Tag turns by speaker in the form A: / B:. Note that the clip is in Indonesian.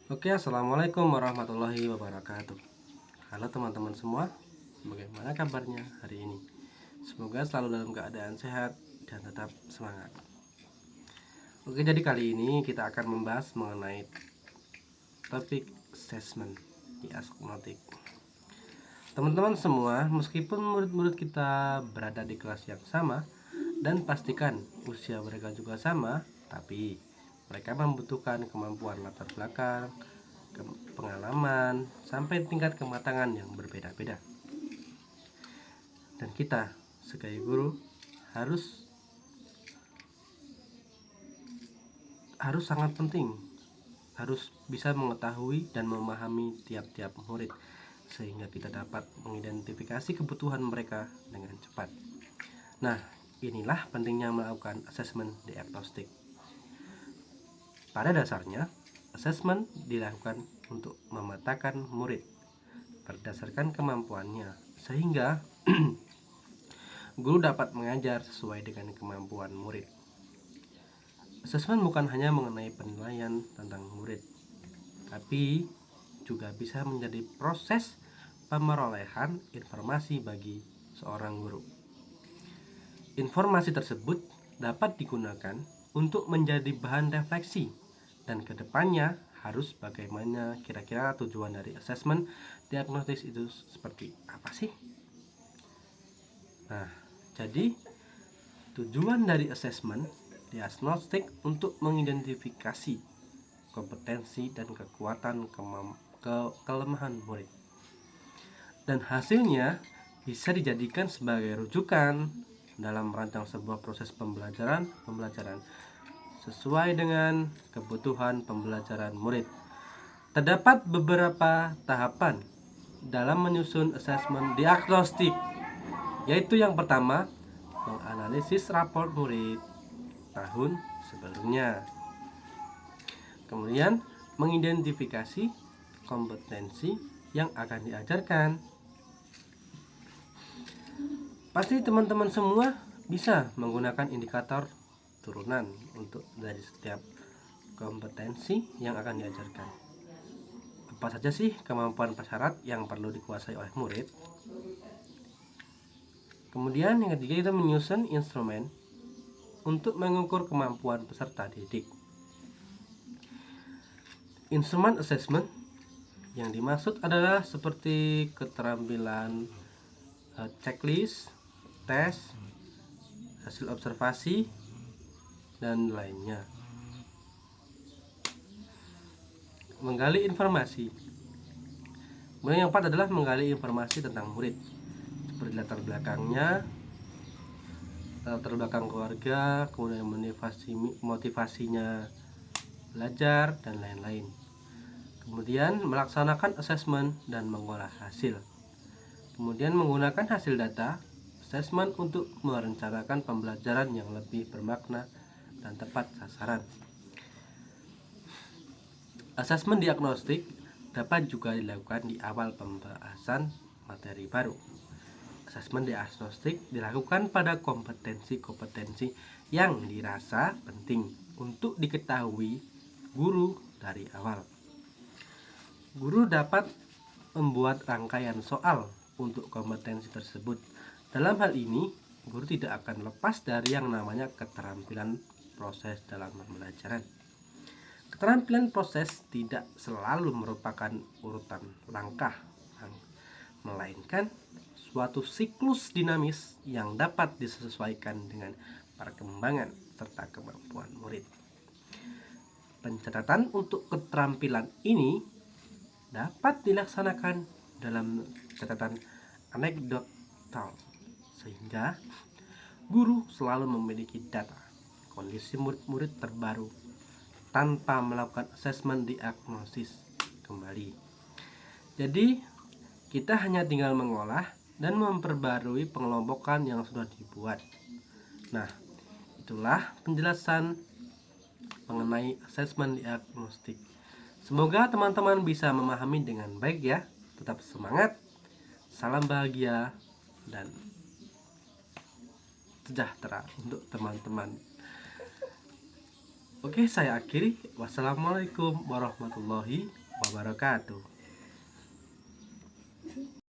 A: Oke, assalamualaikum warahmatullahi wabarakatuh. Halo teman-teman semua, bagaimana kabarnya hari ini? Semoga selalu dalam keadaan sehat dan tetap semangat. Oke, jadi kali ini kita akan membahas mengenai topik assessment di Askmatik. Teman-teman semua, meskipun murid-murid kita berada di kelas yang sama dan pastikan usia mereka juga sama, tapi mereka membutuhkan kemampuan latar belakang, pengalaman, sampai tingkat kematangan yang berbeda-beda. Dan kita sebagai guru harus sangat penting, harus bisa mengetahui dan memahami tiap-tiap murid sehingga kita dapat mengidentifikasi kebutuhan mereka dengan cepat. Nah, inilah pentingnya melakukan asesmen diagnostik. Pada dasarnya, asesmen dilakukan untuk memetakan murid berdasarkan kemampuannya, sehingga guru dapat mengajar sesuai dengan kemampuan murid. Asesmen bukan hanya mengenai penilaian tentang murid, tapi juga bisa menjadi proses pemerolehan informasi bagi seorang guru. Informasi tersebut dapat digunakan untuk menjadi bahan refleksi, dan kedepannya harus bagaimana kira-kira tujuan dari asesmen diagnostis itu seperti apa sih? Nah, jadi tujuan dari asesmen diagnostik untuk mengidentifikasi kompetensi dan kekuatan kelemahan murid, dan hasilnya bisa dijadikan sebagai rujukan dalam merancang sebuah proses pembelajaran sesuai dengan kebutuhan pembelajaran murid. Terdapat beberapa tahapan dalam menyusun asesmen diagnostik, yaitu yang pertama, menganalisis rapor murid tahun sebelumnya. Kemudian, mengidentifikasi kompetensi yang akan diajarkan. Pasti teman-teman semua bisa menggunakan indikator turunan untuk dari setiap kompetensi yang akan diajarkan. Apa saja sih kemampuan prasyarat yang perlu dikuasai oleh murid? Kemudian yang ketiga, kita menyusun instrumen untuk mengukur kemampuan peserta didik. Instrumen assessment yang dimaksud adalah seperti keterampilan checklist, tes, hasil observasi, dan lainnya. Menggali informasi. Kemudian yang keempat adalah menggali informasi tentang murid, seperti latar belakangnya, latar belakang keluarga, kemudian motivasinya belajar, dan lain-lain. Kemudian melaksanakan asesmen dan mengolah hasil. Kemudian menggunakan hasil data asesmen untuk merencanakan pembelajaran yang lebih bermakna dan tepat sasaran. Asesmen diagnostik dapat juga dilakukan di awal pembahasan materi baru. Asesmen diagnostik dilakukan pada kompetensi-kompetensi yang dirasa penting untuk diketahui guru dari awal. Guru dapat membuat rangkaian soal untuk kompetensi tersebut. Dalam hal ini, guru tidak akan lepas dari yang namanya keterampilan proses dalam pembelajaran. Keterampilan proses tidak selalu merupakan urutan langkah, melainkan suatu siklus dinamis yang dapat disesuaikan dengan perkembangan serta kemampuan murid. Pencatatan untuk keterampilan ini dapat dilaksanakan dalam catatan anekdotal, sehingga guru selalu memiliki data kondisi murid-murid terbaru tanpa melakukan asesmen diagnosis kembali. Jadi kita hanya tinggal mengolah dan memperbarui pengelompokan yang sudah dibuat. Nah, itulah penjelasan mengenai asesmen diagnostik. Semoga teman-teman bisa memahami dengan baik ya. Tetap semangat, salam bahagia, dan sejahtera untuk teman-teman. Oke, saya akhiri. Wassalamualaikum warahmatullahi wabarakatuh.